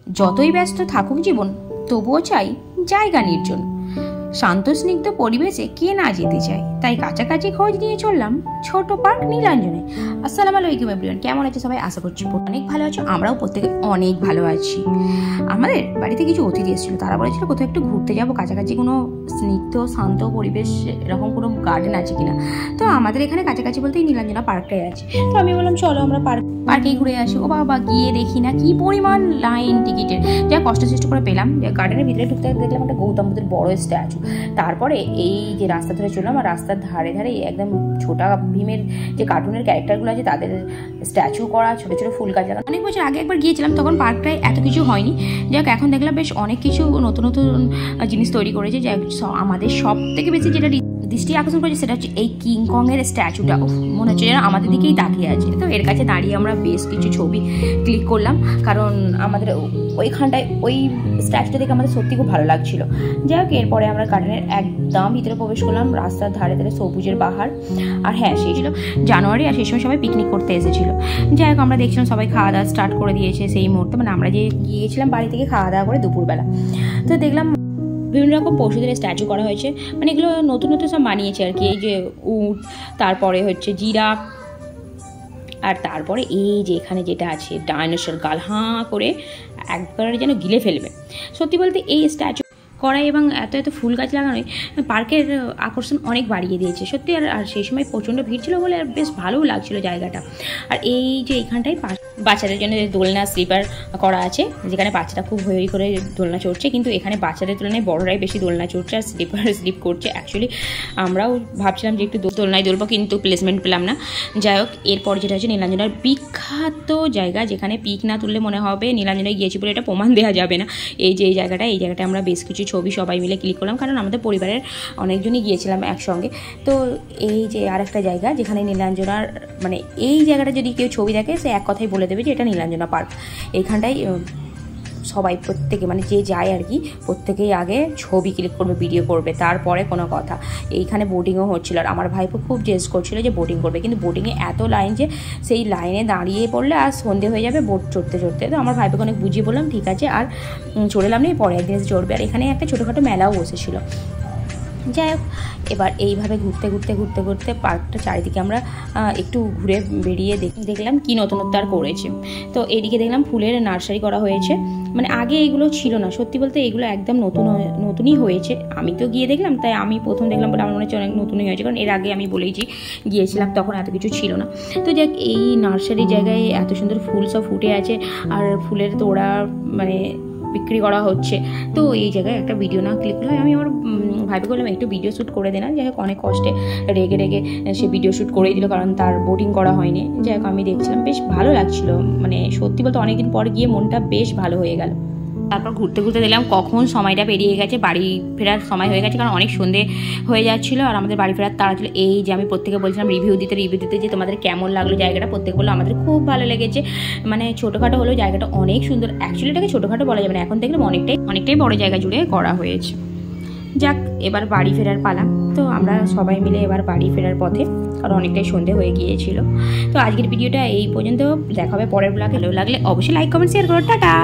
যতই ব্যস্ত থাকুক জীবন, তবুও চাই জায়গা নির্জন। শান্ত স্নিগ্ধ পরিবেশে কে না যেতে চায়, তাই কাছাকাছি খোঁজ নিয়ে চললাম ছোট পার্ক নীলাঞ্জনে। আসসালামু আলাইকুম এভরিওয়ান, কেমন আছে সবাই? আশা করছি অনেক ভালো আছো, আমরাও প্রত্যেকে অনেক ভালো আছি। আমাদের বাড়িতে কিছু অতিথি এসেছিল, তারা বলেছিল কোথাও একটু ঘুরতে যাবো, কাছাকাছি কোনো স্নিগ্ধ শান্ত পরিবেশ এরকম কোনো গার্ডেন আছে কিনা। তো আমাদের এখানে কাছাকাছি বলতে এই নীলাঞ্জনা পার্কটাই আছে। তো আমি বললাম চলো আমরা পার্কেই ঘুরে আসি। ও বাবা, গিয়ে দেখি না কি পরিমাণ লাইন টিকিটের, যা কষ্ট করে পেলাম। গার্ডেনের ভিতরে ঢুকতে দেখলাম একটা গৌতম বুদ্ধের বড় স্ট্যাচু। তারপরে এই যে রাস্তা ধরে চললাম, আর রাস্তার ধারে ধারে একদম ছোটা ভীমের যে কার্টুনের ক্যারেক্টারগুলো আছে তাদের স্ট্যাচু করা, ছোট ছোট ফুল গাছ লাগানো। অনেক বছর আগে একবার গিয়েছিলাম, তখন পার্কটায় এত কিছু হয়নি। যাক, এখন দেখলাম বেশ অনেক কিছু নতুন নতুন জিনিস তৈরি করেছে। যাক, আমাদের সব থেকে বেশি যেটা দৃষ্টি আকর্ষণ করেছে সেটা হচ্ছে এই কিংকং এর স্ট্যাচুটা। মনে হচ্ছে যেন আমাদের দিকেই তাকিয়ে আছে। তো এর কাছে দাঁড়িয়ে আমরা বেশ কিছু ছবি ক্লিক করলাম, কারণ আমাদের ওইখানটায় ওই স্ট্যাচুটা দেখে আমাদের সত্যি খুব ভালো লাগছিল। যাই হোক, এরপরে আমরা গার্ডেনের একদম ভিতরে প্রবেশ করলাম। রাস্তার ধারে ধারে সবুজের বাহার। আর হ্যাঁ, সেই ছিল জানুয়ারি, আর সেই সময় সবাই পিকনিক করতে এসেছিল। যাই হোক, আমরা দেখছিলাম সবাই খাওয়া দাওয়া স্টার্ট করে দিয়েছে সেই মুহূর্তে, মানে আমরা যে গিয়েছিলাম বাড়ি থেকে খাওয়া দাওয়া করে দুপুরবেলা। তো দেখলাম বিভিন্ন রকম পশুদের স্ট্যাচু করা হয়েছে, মানে এগুলো নতুন নতুন সব বানিয়েছে আর কি। এই যে উট, তারপরে হচ্ছে জিরাফ, আর তারপরে এই যে এখানে যেটা আছে ডাইনোসর, গাল হাঁ করে একবারে যেন গিলে ফেলবে। সত্যি বলতে এই স্ট্যাচু করা এবং এত এত ফুল গাছ লাগানোই পার্কের আকর্ষণ অনেক বাড়িয়ে দিয়েছে সত্যি। আর সেই সময় প্রচণ্ড ভিড় ছিল বলে আর বেশ ভালোও লাগছিল জায়গাটা। আর এই যে এইখানটায় বাচ্চাদের জন্য দোলনা স্লিপার করা আছে, যেখানে বাচ্চারা খুব হই করে দোলনা চড়ছে, কিন্তু এখানে বাচ্চাদের তুলনায় বড়রাই বেশি দোলনা চড়ছে আর স্লিপ করছে। অ্যাকচুয়ালি আমরাও ভাবছিলাম যে একটু দোলনায় দোলবো, কিন্তু প্লেসমেন্ট পেলাম না। যাই হোক, এরপর যেটা হচ্ছে নীলাঞ্জনার বিখ্যাত জায়গা, যেখানে পিক না তুললে মনে হবে নীলাঞ্জনায় গিয়েছি বলে এটা প্রমাণ দেওয়া যাবে না। এই যে এই জায়গাটা আমরা বেশ কিছু ছবি সবাই মিলে ক্লিক করলাম, কারণ আমাদের পরিবারের অনেকজনই গিয়েছিলাম একসঙ্গে। তো এই যে আর একটা জায়গা যেখানে নীলাঞ্জনার, মানে এই জায়গাটা যদি কেউ ছবি দেখে সে এক কথাই বলে দেবে যে এটা নীলাঞ্জনা পার্ক। এইখানটায় সবাই প্রত্যেকে, মানে যে যায় আর কি, প্রত্যেকেই আগে ছবি ক্লিক করবে, ভিডিও করবে, তারপরে কোনো কথা। এইখানে বোটিংও হচ্ছিল, আর আমার ভাইপো খুব জেস্ট করছিল যে বোটিং করবে, কিন্তু বোটিংয়ে এত লাইন যে সেই লাইনে দাঁড়িয়ে পড়লে আর সন্ধে হয়ে যাবে বোট চড়তে চড়তে। তো আমার ভাইপোকে অনেক বুঝিয়ে বললাম ঠিক আছে, আর চড়লাম না, পরে একদিন এসে চড়বে। আর এখানে একটা ছোটোখাটো মেলাও বসেছিল। যাই হোক, এবার এইভাবে ঘুরতে পার্কটা চারিদিকে আমরা একটু ঘুরে বেরিয়ে দেখলাম কি নতুনত্ব আর করেছে। তো এদিকে দেখলাম ফুলের নার্সারি করা হয়েছে, মানে আগে এগুলো ছিল না। সত্যি বলতে এগুলো একদম নতুনই হয়েছে। আমি তো গিয়ে দেখলাম, তাই আমি প্রথম দেখলাম বলে আমার মনে হচ্ছে অনেক নতুনই হয়েছে, কারণ এর আগে আমি বলেইছি গিয়েছিলাম তখন এত কিছু ছিল না। তো যাক, এই নার্সারি জায়গায় এত সুন্দর ফুল সব ফুটে আছে, আর ফুলের তোড়া মানে বিক্রি করা হচ্ছে। তো এই জায়গায় একটা ভিডিও না ক্লিক হয়, আমি আমার ভাইকে বললাম একটু ভিডিও শ্যুট করে দেনা। যাই হোক, অনেক কষ্টে রেগে সে ভিডিও শ্যুট করেই দিল, কারণ তার বোটিং করা হয়নি। যাই হোক, আমি দেখছিলাম বেশ ভালো লাগছিল, মানে সত্যি বলতে অনেকদিন পর গিয়ে মনটা বেশ ভালো হয়ে গেল। তারপর ঘুরতে দেখলাম কখন সময়টা পেরিয়ে গেছে, বাড়ি ফেরার সময় হয়ে গেছে, কারণ অনেক সন্ধে হয়ে যাচ্ছিলো আর আমাদের বাড়ি ফেরার তাড়া ছিল। এই যে আমি প্রত্যেকে বলছিলাম রিভিউ দিতে যে তোমাদের কেমন লাগলো জায়গাটা, প্রত্যেকে বললো আমাদের খুব ভালো লেগেছে। মানে ছোটোখাটো হলেও জায়গাটা অনেক সুন্দর। অ্যাকচুয়ালি এটাকে ছোটোখাটো বলা যাবে না, এখন দেখলাম অনেকটাই বড় জায়গা জুড়ে করা হয়েছে। যাক, এবার বাড়ি ফেরার পালা। তো আমরা সবাই মিলে এবার বাড়ি ফেরার পথে, কারণ অনেকটাই সন্ধে হয়ে গিয়েছিল। তো আজকের ভিডিওটা এই পর্যন্ত, দেখা হবে পরের ব্লগে। ভালো লাগলে অবশ্যই লাইক কমেন্ট শেয়ার করো। টাটা।